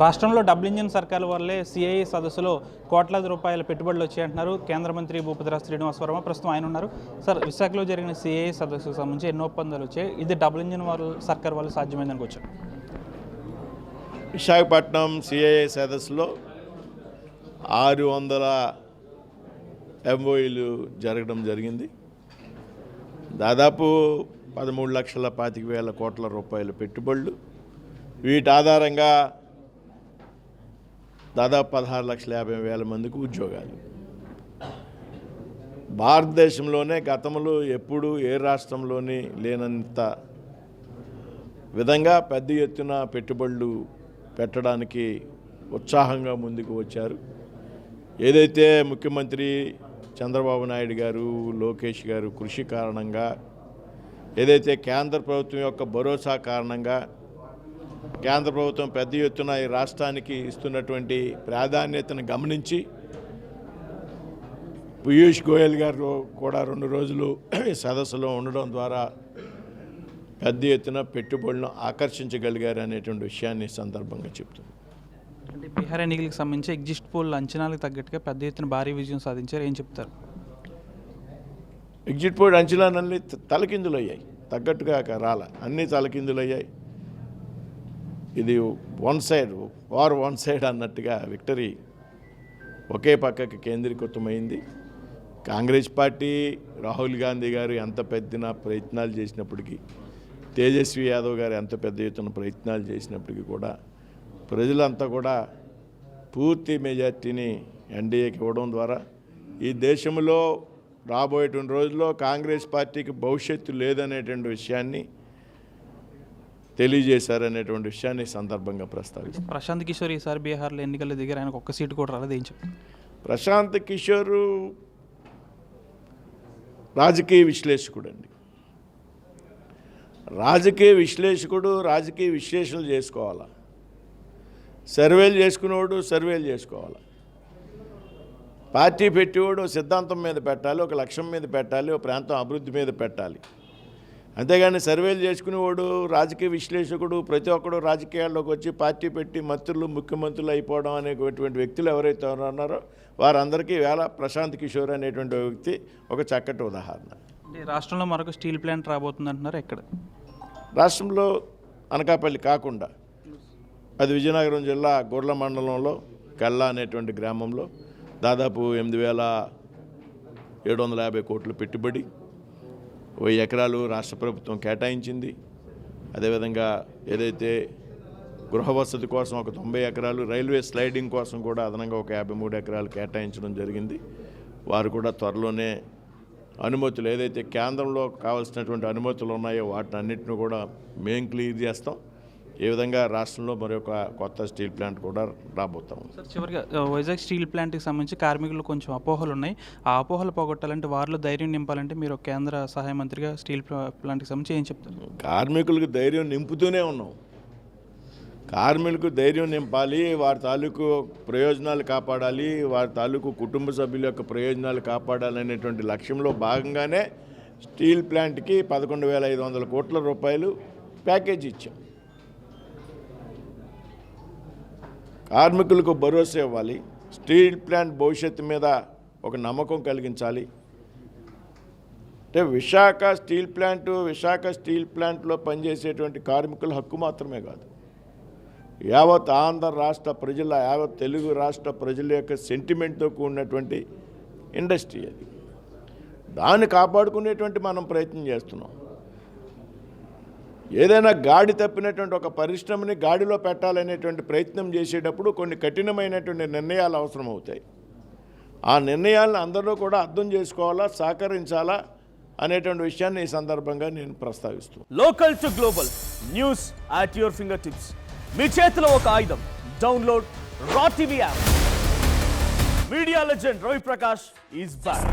రాష్ట్రంలో double engine సర్కార్ వల్లే సిఐఏ సదస్సులో కోట్లాది రూపాయల పెట్టుబడులు వచ్చాయంటున్నారు కేంద్ర మంత్రి భూపతిరాజు శ్రీనివాస్ వర్మ. ప్రస్తుతం ఆయన ఉన్నారు. సార్, విశాఖలో జరిగిన సిఐఏ సదస్సుకు సంబంధించి ఎన్నో ఒప్పందాలు వచ్చాయి. ఇది డబుల్ ఇంజిన్ సర్కార్ వల్ల సాధ్యమైందనుకోవచ్చు. విశాఖపట్నం సిఐఏ సదస్సులో 600 MOUలు జరగడం జరిగింది. దాదాపు 13,25,000 కోట్ల రూపాయల పెట్టుబడులు. వీటి ఆధారంగా దాదాపు 16,50,000 మందికి ఉద్యోగాలు. భారతదేశంలోనే గతంలో ఎప్పుడు ఏ రాష్ట్రంలోని లేనంత విధంగా పెద్ద ఎత్తున పెట్టుబడులు పెట్టడానికి ఉత్సాహంగా ముందుకు వచ్చారు. ఏదైతే ముఖ్యమంత్రి చంద్రబాబు నాయుడు గారు, లోకేష్ గారు కృషి కారణంగా, ఏదైతే కేంద్ర ప్రభుత్వం యొక్క భరోసా కారణంగా కేంద్ర ప్రభుత్వం పెద్ద ఎత్తున ఈ రాష్ట్రానికి ఇస్తున్నటువంటి ప్రాధాన్యతను గమనించి పీయూష్ గోయల్ గారు కూడా 2 రోజులు సదస్సులో ఉండడం ద్వారా పెద్ద ఎత్తున పెట్టుబడులను ఆకర్షించగలిగారు అనేటువంటి విషయాన్ని సందర్భంగా చెప్తుంది. అంటే బీహార్ ఎన్నికలకు సంబంధించి ఎగ్జిట్ పోల్ అంచనాలకు తగ్గట్టుగా పెద్ద ఎత్తున భారీ విజయం సాధించారు. ఏం చెప్తారు? ఎగ్జిట్ పోల్ అంచనాలన్నీ తలకిందులు అయ్యాయి, తగ్గట్టుగా రాల, అన్నీ తలకిందులు అయ్యాయి. ఇది వన్ సైడ్ అన్నట్టుగా విక్టరీ ఒకే పక్కకి కేంద్రీకృతమైంది. కాంగ్రెస్ పార్టీ, రాహుల్ గాంధీ గారు ఎంత పెద్ద ప్రయత్నాలు చేసినప్పటికీ, తేజస్వి యాదవ్ గారు ఎంత పెద్ద ఎత్తున ప్రయత్నాలు చేసినప్పటికీ కూడా ప్రజలంతా కూడా పూర్తి మెజార్టీని ఎన్డీఏకి ఇవ్వడం ద్వారా ఈ దేశంలో రాబోయేటువంటి రోజుల్లో కాంగ్రెస్ పార్టీకి భవిష్యత్తు లేదనేటువంటి విషయాన్ని తెలియజేశారనేటువంటి విషయాన్ని సందర్భంగా ప్రస్తావిస్తారు. ప్రశాంత్ కిషోర్ ఈసారి బీహార్లో ఎన్నికల దగ్గర ఆయనకు ఒక్క సీటు కూడా రాలేదు. ఏం చెప్పారు? ప్రశాంత్ కిషోర్ రాజకీయ విశ్లేషకుడు అండి. రాజకీయ విశ్లేషణలు చేసుకోవాలా, సర్వేలు చేసుకునేవాడు సర్వేలు చేసుకోవాలి. పార్టీ పెట్టేవాడు సిద్ధాంతం మీద పెట్టాలి, ఒక లక్ష్యం మీద పెట్టాలి, ఒక ప్రాంతం అభివృద్ధి మీద పెట్టాలి. అంతేగాని సర్వేలు చేసుకునేవాడు, రాజకీయ విశ్లేషకుడు, ప్రతి ఒక్కడు రాజకీయాల్లోకి వచ్చి పార్టీ పెట్టి మంత్రులు, ముఖ్యమంత్రులు అయిపోవడం అనేటువంటి వ్యక్తులు ఎవరైతే ఉన్నారో వారందరికీ వేళ ప్రశాంత్ కిషోర్ అనేటువంటి వ్యక్తి ఒక చక్కటి ఉదాహరణ. రాష్ట్రంలో మరొక స్టీల్ ప్లాంట్ రాబోతుంది అంటున్నారు. ఎక్కడ? రాష్ట్రంలో అనకాపల్లి కాకుండా అది విజయనగరం జిల్లా గొర్ల మండలంలో కల్లా అనేటువంటి గ్రామంలో దాదాపు 8,750 కోట్లు పెట్టుబడి, 1000 ఎకరాలు రాష్ట్ర ప్రభుత్వం కేటాయించింది. అదేవిధంగా ఏదైతే గృహ వసతి కోసం ఒక 90 ఎకరాలు, రైల్వే స్లైడింగ్ కోసం కూడా అదనంగా ఒక 53 ఎకరాలు కేటాయించడం జరిగింది. వారు కూడా త్వరలోనే అనుమతులు, ఏదైతే కేంద్రంలో కావాల్సినటువంటి అనుమతులు ఉన్నాయో వాటిని అన్నింటినీ కూడా మేము క్లియర్ చేస్తాం. ఏ విధంగా రాష్ట్రంలో మరొక కొత్త స్టీల్ ప్లాంట్ కూడా రాబోతాం. సార్, చివరిగా వైజాగ్ స్టీల్ ప్లాంట్కి సంబంధించి కార్మికులు కొంచెం అపోహలు ఉన్నాయి. ఆ అపోహలు పోగొట్టాలంటే, వారిలో ధైర్యం నింపాలంటే మీరు కేంద్ర సహాయ మంత్రిగా స్టీల్ ప్లాంట్కి సంబంధించి ఏం చెప్తారు? కార్మికులకు ధైర్యం నింపుతూనే ఉన్నాం. కార్మికులకు ధైర్యం నింపాలి, వారి తాలూకు ప్రయోజనాలు కాపాడాలి, వారి తాలూకు కుటుంబ సభ్యుల యొక్క ప్రయోజనాలు కాపాడాలనేటువంటి లక్ష్యంలో భాగంగానే స్టీల్ ప్లాంట్కి 11,500 కోట్ల రూపాయలు ప్యాకేజీ ఇచ్చాం. కార్మికులకు భరోసా ఇవ్వాలి, స్టీల్ ప్లాంట్ భవిష్యత్తు మీద ఒక నమ్మకం కలిగించాలి. అంటే విశాఖ స్టీల్ ప్లాంట్లో పనిచేసేటువంటి కార్మికుల హక్కు మాత్రమే కాదు, యావత్ ఆంధ్ర రాష్ట్ర ప్రజల, యావత్ తెలుగు రాష్ట్ర ప్రజల యొక్క సెంటిమెంట్తో కూడినటువంటి ఇండస్ట్రీ అది. దాన్ని కాపాడుకునేటువంటి మనం ప్రయత్నం చేస్తున్నాం. ఏదైనా గాడి తప్పినటువంటి ఒక పరిశ్రమని గాడిలో పెట్టాలనేటువంటి ప్రయత్నం చేసేటప్పుడు కొన్ని కఠినమైనటువంటి నిర్ణయాలు అవసరం అవుతాయి. ఆ నిర్ణయాలను అందరూ కూడా అర్థం చేసుకోవాలా, సహకరించాలా అనేటువంటి విషయాన్ని ఈ సందర్భంగా నేను ప్రస్తావిస్తున్నాను. Local to global news at your finger tips. మీ చేతిలో ఒక ఆయుధం. Download raw TV app. Media legend Ravi Prakash is back.